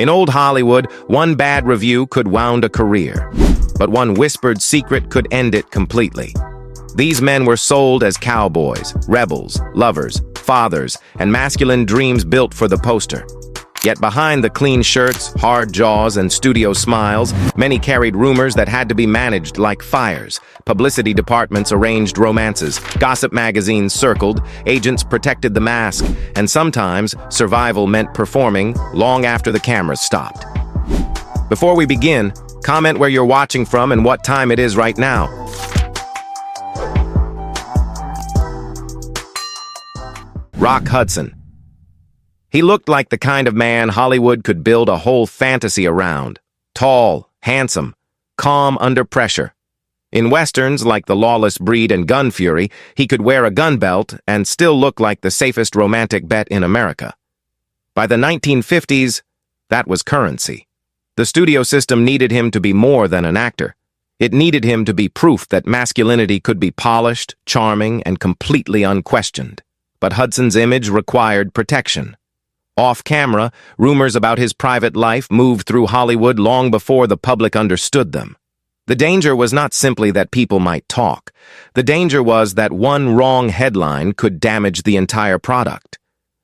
In old Hollywood, one bad review could wound a career, but one whispered secret could end it completely. These men were sold as cowboys, rebels, lovers, fathers, and masculine dreams built for the poster. Yet behind the clean shirts, hard jaws, and studio smiles, many carried rumors that had to be managed like fires. Publicity departments arranged romances, gossip magazines circled, agents protected the mask, and sometimes survival meant performing long after the cameras stopped. Before we begin, comment where you're watching from and what time it is right now. Rock Hudson. He looked like the kind of man Hollywood could build a whole fantasy around. Tall, handsome, calm under pressure. In westerns like The Lawless Breed and Gun Fury, he could wear a gun belt and still look like the safest romantic bet in America. By the 1950s, that was currency. The studio system needed him to be more than an actor. It needed him to be proof that masculinity could be polished, charming, and completely unquestioned. But Hudson's image required protection. Off-camera, rumors about his private life moved through Hollywood long before the public understood them. The danger was not simply that people might talk. The danger was that one wrong headline could damage the entire product.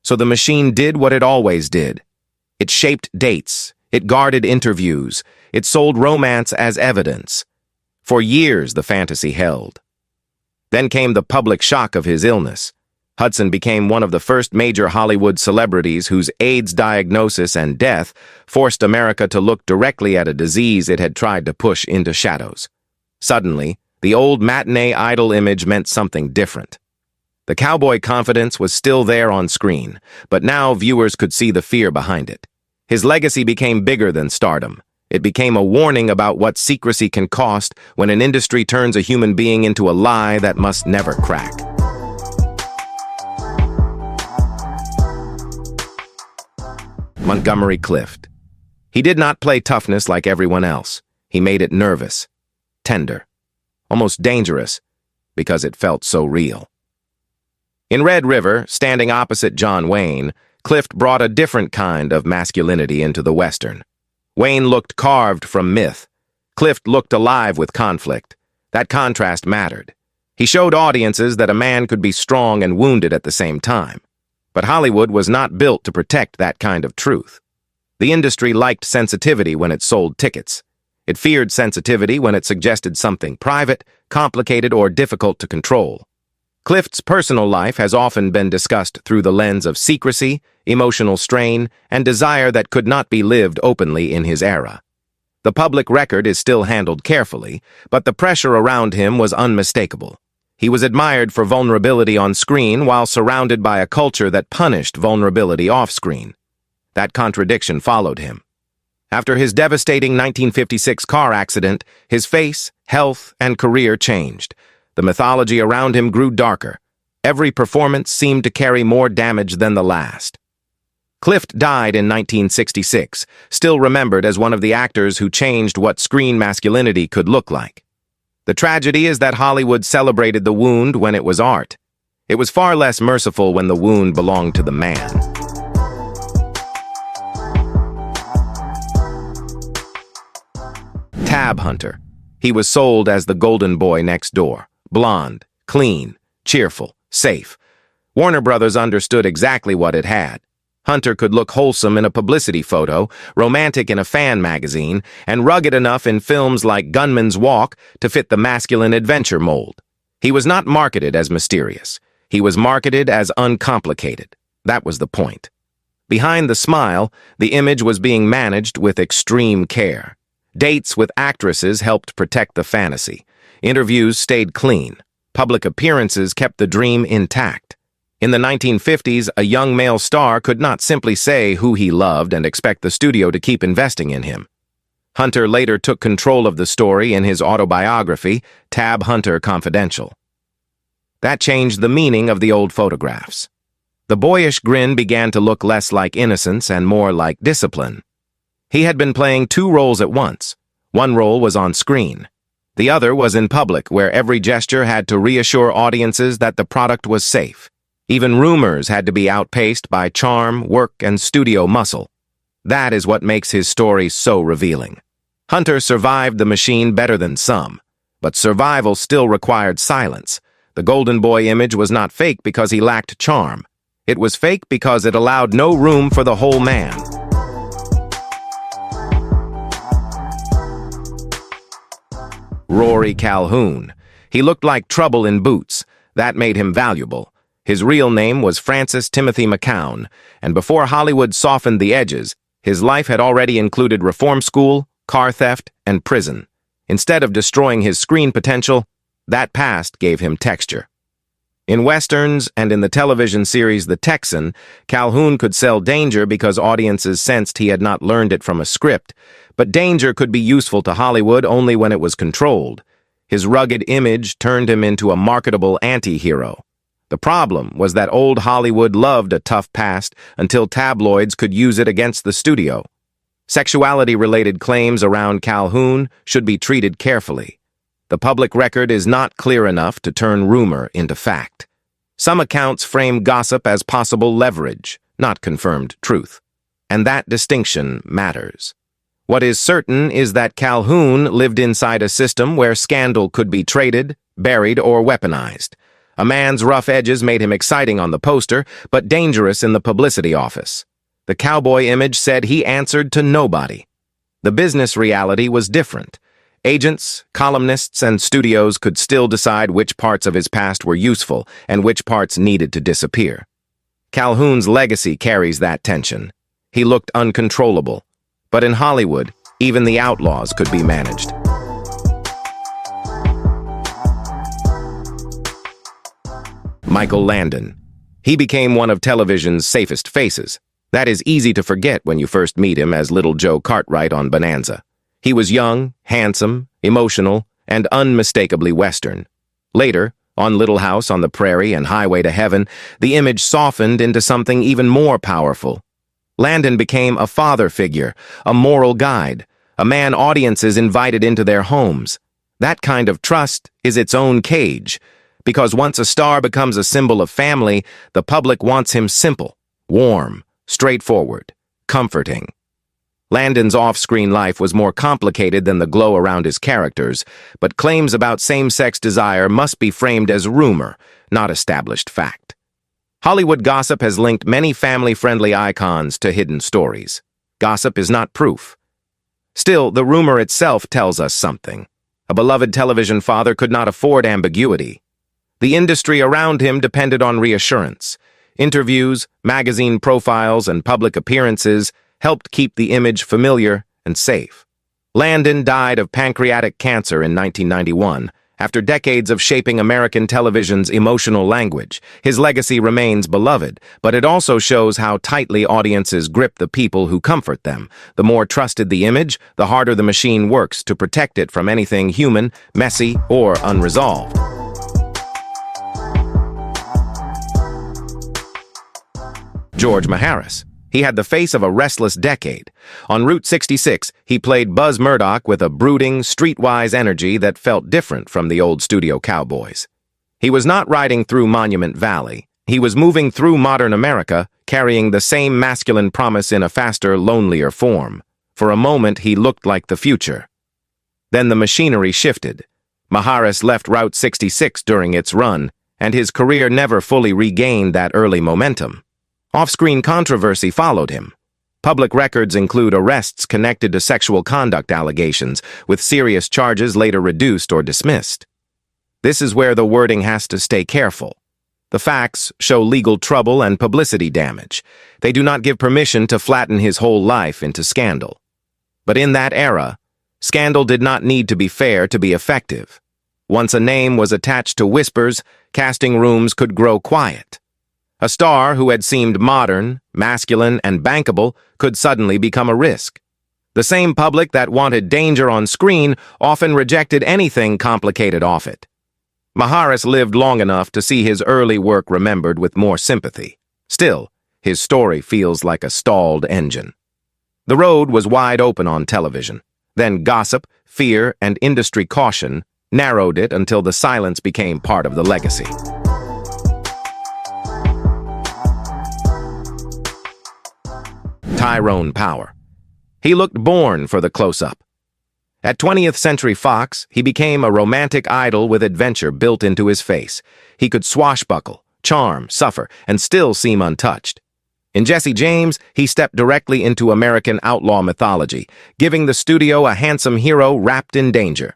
So the machine did what it always did. It shaped dates. It guarded interviews. It sold romance as evidence. For years, the fantasy held. Then came the public shock of his illness. Hudson became one of the first major Hollywood celebrities whose AIDS diagnosis and death forced America to look directly at a disease it had tried to push into shadows. Suddenly, the old matinee idol image meant something different. The cowboy confidence was still there on screen, but now viewers could see the fear behind it. His legacy became bigger than stardom. It became a warning about what secrecy can cost when an industry turns a human being into a lie that must never crack. Montgomery Clift. He did not play toughness like everyone else. He made it nervous, tender, almost dangerous, because it felt so real. In Red River, standing opposite John Wayne, Clift brought a different kind of masculinity into the Western. Wayne looked carved from myth. Clift looked alive with conflict. That contrast mattered. He showed audiences that a man could be strong and wounded at the same time. But Hollywood was not built to protect that kind of truth. The industry liked sensitivity when it sold tickets. It feared sensitivity when it suggested something private, complicated, or difficult to control. Clift's personal life has often been discussed through the lens of secrecy, emotional strain, and desire that could not be lived openly in his era. The public record is still handled carefully, but the pressure around him was unmistakable. He was admired for vulnerability on screen while surrounded by a culture that punished vulnerability off-screen. That contradiction followed him. After his devastating 1956 car accident, his face, health, and career changed. The mythology around him grew darker. Every performance seemed to carry more damage than the last. Clift died in 1966, still remembered as one of the actors who changed what screen masculinity could look like. The tragedy is that Hollywood celebrated the wound when it was art. It was far less merciful when the wound belonged to the man. Tab Hunter. He was sold as the golden boy next door. Blonde, clean, cheerful, safe. Warner Brothers understood exactly what it had. Hunter could look wholesome in a publicity photo, romantic in a fan magazine, and rugged enough in films like Gunman's Walk to fit the masculine adventure mold. He was not marketed as mysterious. He was marketed as uncomplicated. That was the point. Behind the smile, the image was being managed with extreme care. Dates with actresses helped protect the fantasy. Interviews stayed clean. Public appearances kept the dream intact. In the 1950s, a young male star could not simply say who he loved and expect the studio to keep investing in him. Hunter later took control of the story in his autobiography, Tab Hunter Confidential. That changed the meaning of the old photographs. The boyish grin began to look less like innocence and more like discipline. He had been playing two roles at once. One role was on screen. The other was in public, where every gesture had to reassure audiences that the product was safe. Even rumors had to be outpaced by charm, work, and studio muscle. That is what makes his story so revealing. Hunter survived the machine better than some, but survival still required silence. The Golden Boy image was not fake because he lacked charm. It was fake because it allowed no room for the whole man. Rory Calhoun. He looked like trouble in boots. That made him valuable. His real name was Francis Timothy McCown, and before Hollywood softened the edges, his life had already included reform school, car theft, and prison. Instead of destroying his screen potential, that past gave him texture. In westerns and in the television series The Texan, Calhoun could sell danger because audiences sensed he had not learned it from a script, but danger could be useful to Hollywood only when it was controlled. His rugged image turned him into a marketable anti-hero. The problem was that old Hollywood loved a tough past until tabloids could use it against the studio. Sexuality-related claims around Calhoun should be treated carefully. The public record is not clear enough to turn rumor into fact. Some accounts frame gossip as possible leverage, not confirmed truth. And that distinction matters. What is certain is that Calhoun lived inside a system where scandal could be traded, buried, or weaponized. A man's rough edges made him exciting on the poster, but dangerous in the publicity office. The cowboy image said he answered to nobody. The business reality was different. Agents, columnists, and studios could still decide which parts of his past were useful and which parts needed to disappear. Calhoun's legacy carries that tension. He looked uncontrollable, but in Hollywood, even the outlaws could be managed. Michael Landon. He became one of television's safest faces. That is easy to forget when you first meet him as Little Joe Cartwright on Bonanza. He was young, handsome, emotional, and unmistakably Western. Later, on Little House on the Prairie and Highway to Heaven, the image softened into something even more powerful. Landon became a father figure, a moral guide, a man audiences invited into their homes. That kind of trust is its own cage, because once a star becomes a symbol of family, the public wants him simple, warm, straightforward, comforting. Landon's off-screen life was more complicated than the glow around his characters, but claims about same-sex desire must be framed as rumor, not established fact. Hollywood gossip has linked many family-friendly icons to hidden stories. Gossip is not proof. Still, the rumor itself tells us something. A beloved television father could not afford ambiguity. The industry around him depended on reassurance. Interviews, magazine profiles, and public appearances helped keep the image familiar and safe. Landon died of pancreatic cancer in 1991. After decades of shaping American television's emotional language, his legacy remains beloved, but it also shows how tightly audiences grip the people who comfort them. The more trusted the image, the harder the machine works to protect it from anything human, messy, or unresolved. George Maharis. He had the face of a restless decade. On Route 66, he played Buzz Murdoch with a brooding, streetwise energy that felt different from the old studio cowboys. He was not riding through Monument Valley. He was moving through modern America, carrying the same masculine promise in a faster, lonelier form. For a moment, he looked like the future. Then the machinery shifted. Maharis left Route 66 during its run, and his career never fully regained that early momentum. Off-screen controversy followed him. Public records include arrests connected to sexual conduct allegations, with serious charges later reduced or dismissed. This is where the wording has to stay careful. The facts show legal trouble and publicity damage. They do not give permission to flatten his whole life into scandal. But in that era, scandal did not need to be fair to be effective. Once a name was attached to whispers, casting rooms could grow quiet. A star who had seemed modern, masculine, and bankable could suddenly become a risk. The same public that wanted danger on screen often rejected anything complicated off it. Maharis lived long enough to see his early work remembered with more sympathy. Still, his story feels like a stalled engine. The road was wide open on television. Then gossip, fear, and industry caution narrowed it until the silence became part of the legacy. Tyrone Power. He looked born for the close-up. At 20th Century Fox, he became a romantic idol with adventure built into his face. He could swashbuckle, charm, suffer, and still seem untouched. In Jesse James, he stepped directly into American outlaw mythology, giving the studio a handsome hero wrapped in danger.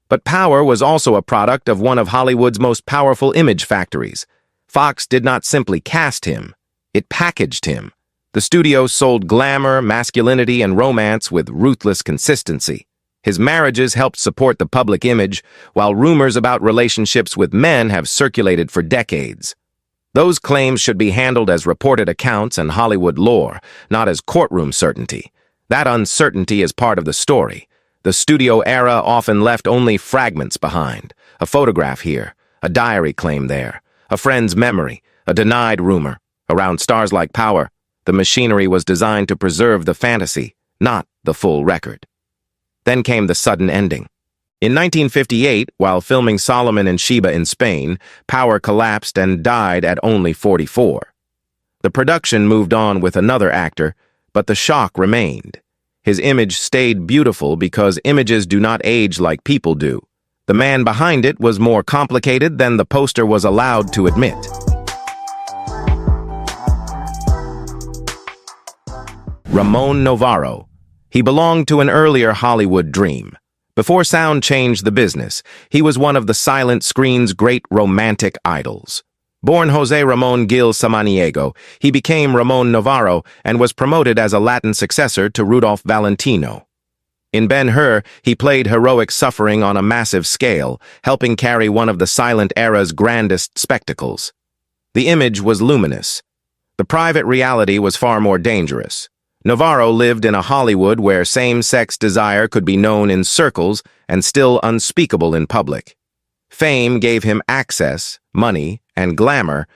But Power was also a product of one of Hollywood's most powerful image factories. Fox did not simply cast him, it packaged him. The studio sold glamour, masculinity, and romance with ruthless consistency. His marriages helped support the public image, while rumors about relationships with men have circulated for decades. Those claims should be handled as reported accounts and Hollywood lore, not as courtroom certainty. That uncertainty is part of the story. The studio era often left only fragments behind. A photograph here, a diary claim there, a friend's memory, a denied rumor. Around stars like Power, the machinery was designed to preserve the fantasy, not the full record. Then came the sudden ending. In 1958, while filming Solomon and Sheba in Spain, Power collapsed and died at only 44. The production moved on with another actor, but the shock remained. His image stayed beautiful because images do not age like people do. The man behind it was more complicated than the poster was allowed to admit. Ramon Novarro. He belonged to an earlier Hollywood dream. Before sound changed the business, he was one of the silent screen's great romantic idols. Born José Ramón Gil Samaniego, he became Ramon Novarro and was promoted as a Latin successor to Rudolph Valentino. In Ben-Hur, he played heroic suffering on a massive scale, helping carry one of the silent era's grandest spectacles. The image was luminous. The private reality was far more dangerous. Novarro lived in a Hollywood where same-sex desire could be known in circles and still unspeakable in public. Fame gave him access, money, and glamour,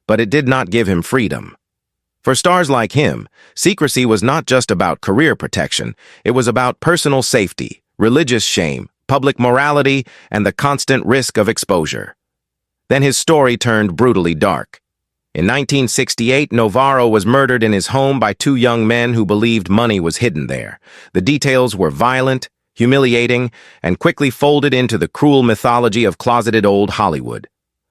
but it did not give him freedom. For stars like him, secrecy was not just about career protection, it was about personal safety, religious shame, public morality, and the constant risk of exposure. Then his story turned brutally dark. In 1968, Novarro was murdered in his home by two young men who believed money was hidden there. The details were violent, humiliating, and quickly folded into the cruel mythology of closeted old Hollywood.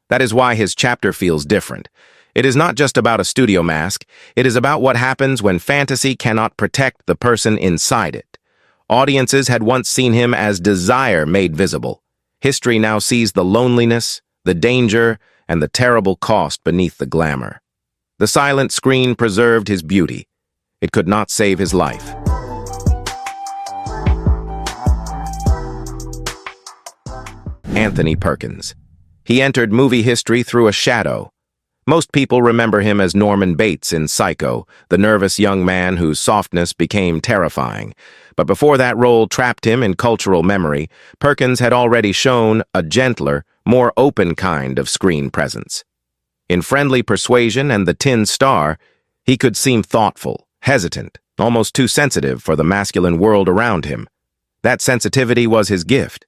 That is why his chapter feels different. It is not just about a studio mask, it is about what happens when fantasy cannot protect the person inside it. Audiences had once seen him as desire made visible. History now sees the loneliness, the danger, and the terrible cost beneath the glamour. The silent screen preserved his beauty. It could not save his life. Anthony Perkins. He entered movie history through a shadow. Most people remember him as Norman Bates in Psycho, the nervous young man whose softness became terrifying. But before that role trapped him in cultural memory, Perkins had already shown a gentler, more open kind of screen presence. In Friendly Persuasion and The Tin Star, he could seem thoughtful, hesitant, almost too sensitive for the masculine world around him. That sensitivity was his gift.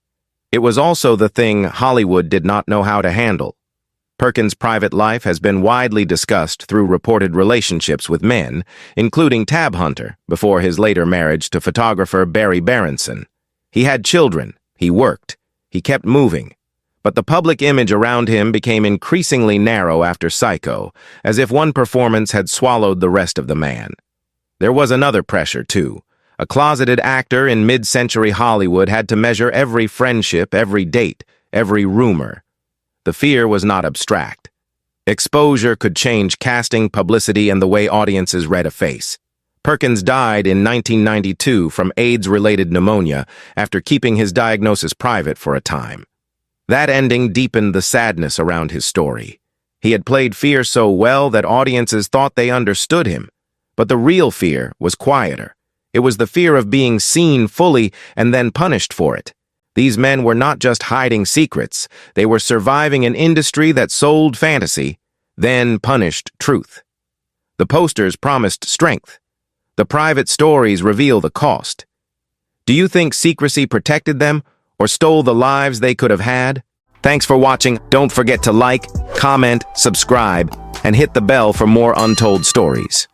It was also the thing Hollywood did not know how to handle. Perkins' private life has been widely discussed through reported relationships with men, including Tab Hunter, before his later marriage to photographer Barry Berenson. He had children, he worked, he kept moving. But the public image around him became increasingly narrow after Psycho, as if one performance had swallowed the rest of the man. There was another pressure, too. A closeted actor in mid-century Hollywood had to measure every friendship, every date, every rumor. The fear was not abstract. Exposure could change casting, publicity, and the way audiences read a face. Perkins died in 1992 from AIDS-related pneumonia after keeping his diagnosis private for a time. That ending deepened the sadness around his story. He had played fear so well that audiences thought they understood him. But the real fear was quieter. It was the fear of being seen fully and then punished for it. These men were not just hiding secrets. They were surviving an industry that sold fantasy, then punished truth. The posters promised strength. The private stories reveal the cost. Do you think secrecy protected them or stole the lives they could have had? Thanks for watching. Don't forget to like, comment, subscribe, and hit the bell for more untold stories.